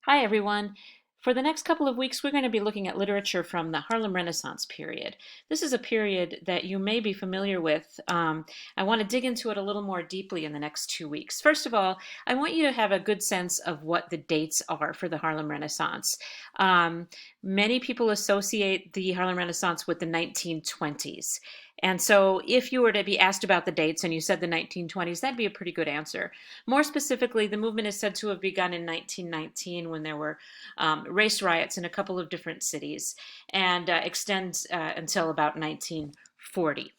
Hi, everyone. For the next couple of weeks, we're going to be looking at literature from the Harlem Renaissance period. This is a period that you may be familiar with. I want to dig into it a little more deeply in the next 2 weeks. First of all, I want you to have a good sense of what the dates are for the Harlem Renaissance. Um, Many people associate the Harlem Renaissance with the 1920s. And so, if you were to be asked about the dates and you said the 1920s, that'd be a pretty good answer. More specifically, the movement is said to have begun in 1919 when there were race riots in a couple of different cities and extends until about 1940.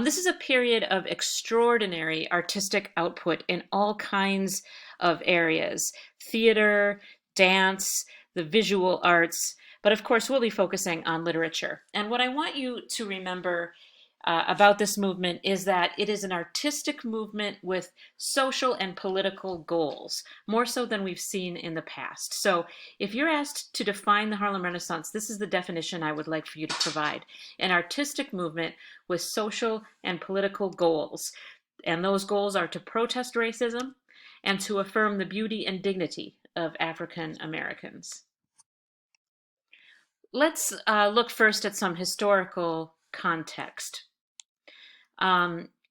This is a period of extraordinary artistic output in all kinds of areas: theater, dance, the visual arts, but of course, we'll be focusing on literature. And what I want you to remember about this movement is that it is an artistic movement with social and political goals, more so than we've seen in the past. So, if you're asked to define the Harlem Renaissance, this is the definition I would like for you to provide: an artistic movement with social and political goals. And those goals are to protest racism and to affirm the beauty and dignity of African Americans. Let's look first at some historical context.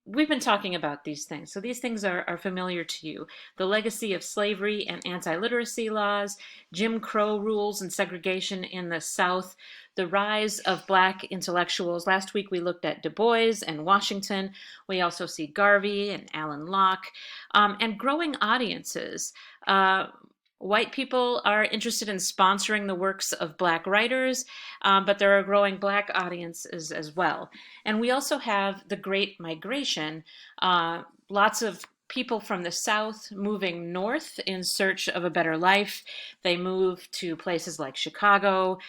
We've been talking about these things, so these things are familiar to you. The legacy of slavery and anti-literacy laws, Jim Crow rules and segregation in the South, the rise of Black intellectuals. Last week we looked at Du Bois and Washington. We also see Garvey and Alan Locke, and growing audiences. White people are interested in sponsoring the works of Black writers, but there are growing Black audiences as well. And we also have the Great Migration, lots of people from the South moving north in search of a better life. They move to places like Chicago,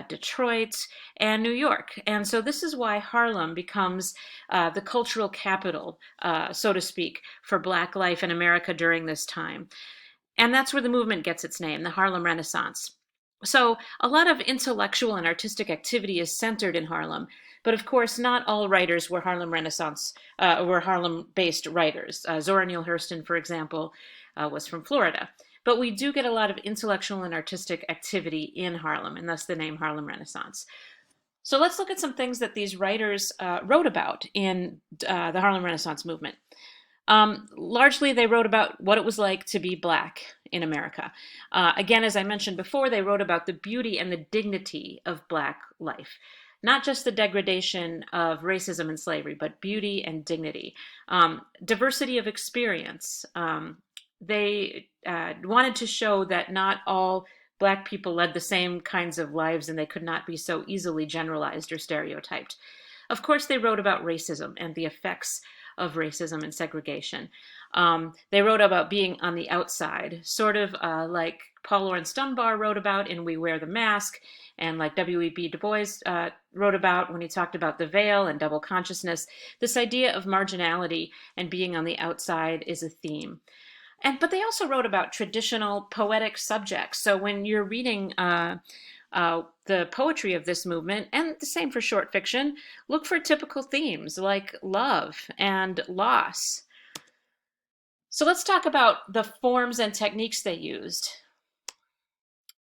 Detroit, and New York. And so this is why Harlem becomes the cultural capital, so to speak, for Black life in America during this time. And that's where the movement gets its name, the Harlem Renaissance. So a lot of intellectual and artistic activity is centered in Harlem, but of course, not all writers were were Harlem-based writers. Zora Neale Hurston, for example, was from Florida. But we do get a lot of intellectual and artistic activity in Harlem, and thus the name Harlem Renaissance. So let's look at some things that these writers wrote about in the Harlem Renaissance movement. Largely, they wrote about what it was like to be Black in America. Again, as I mentioned before, they wrote about the beauty and the dignity of Black life. Not just the degradation of racism and slavery, but beauty and dignity. Diversity of experience. They wanted to show that not all Black people led the same kinds of lives and they could not be so easily generalized or stereotyped. Of course, they wrote about racism and the effects of racism and segregation. They wrote about being on the outside, sort of like Paul Laurence Dunbar wrote about in We Wear the Mask, and like W.E.B. Du Bois wrote about when he talked about the veil and double consciousness. This idea of marginality and being on the outside is a theme. But they also wrote about traditional poetic subjects. So when you're reading the poetry of this movement, and the same for short fiction, look for typical themes like love and loss. So let's talk about the forms and techniques they used.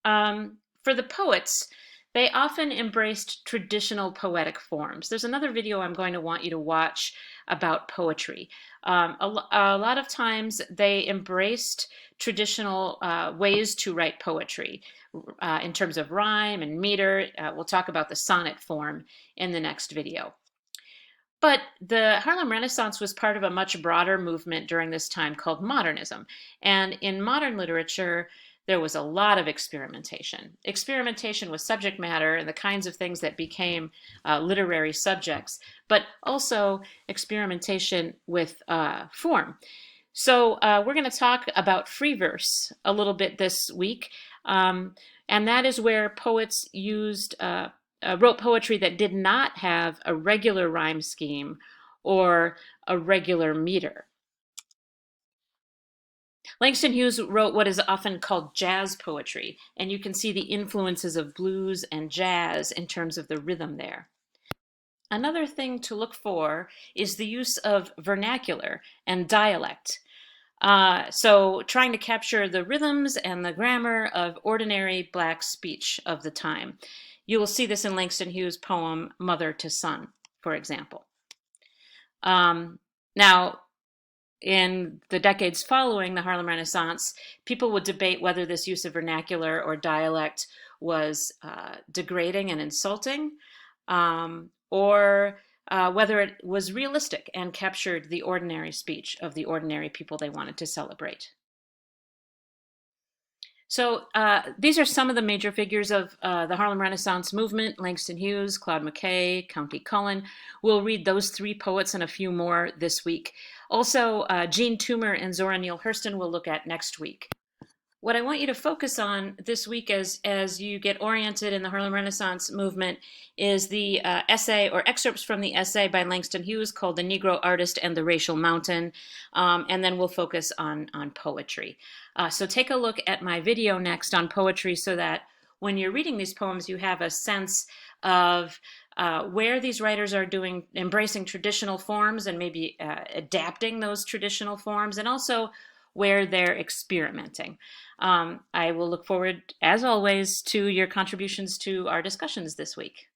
For the poets, they often embraced traditional poetic forms. There's another video I'm going to want you to watch about poetry. A lot of times they embraced traditional ways to write poetry in terms of rhyme and meter. We'll talk about the sonnet form in the next video. But the Harlem Renaissance was part of a much broader movement during this time called modernism. And in modern literature, there was a lot of experimentation. Experimentation with subject matter and the kinds of things that became literary subjects, but also experimentation with form. So we're going to talk about free verse a little bit this week. And that is where poets wrote poetry that did not have a regular rhyme scheme or a regular meter. Langston Hughes wrote what is often called jazz poetry, and you can see the influences of blues and jazz in terms of the rhythm there. Another thing to look for is the use of vernacular and dialect. So trying to capture the rhythms and the grammar of ordinary black speech of the time. You will see this in Langston Hughes' poem Mother to Son, for example. Now, in the decades following the Harlem Renaissance, people would debate whether this use of vernacular or dialect was degrading and insulting, or whether it was realistic and captured the ordinary speech of the ordinary people they wanted to celebrate. So these are some of the major figures of the Harlem Renaissance movement: Langston Hughes, Claude McKay, Countee Cullen. We'll read those three poets and a few more this week. Also, Jean Toomer and Zora Neale Hurston we'll look at next week. What I want you to focus on this week as you get oriented in the Harlem Renaissance movement is the essay or excerpts from the essay by Langston Hughes called The Negro Artist and the Racial Mountain, and then we'll focus on poetry. So take a look at my video next on poetry so that when you're reading these poems, you have a sense of where these writers are embracing traditional forms and maybe adapting those traditional forms, and also where they're experimenting. I will look forward, as always, to your contributions to our discussions this week.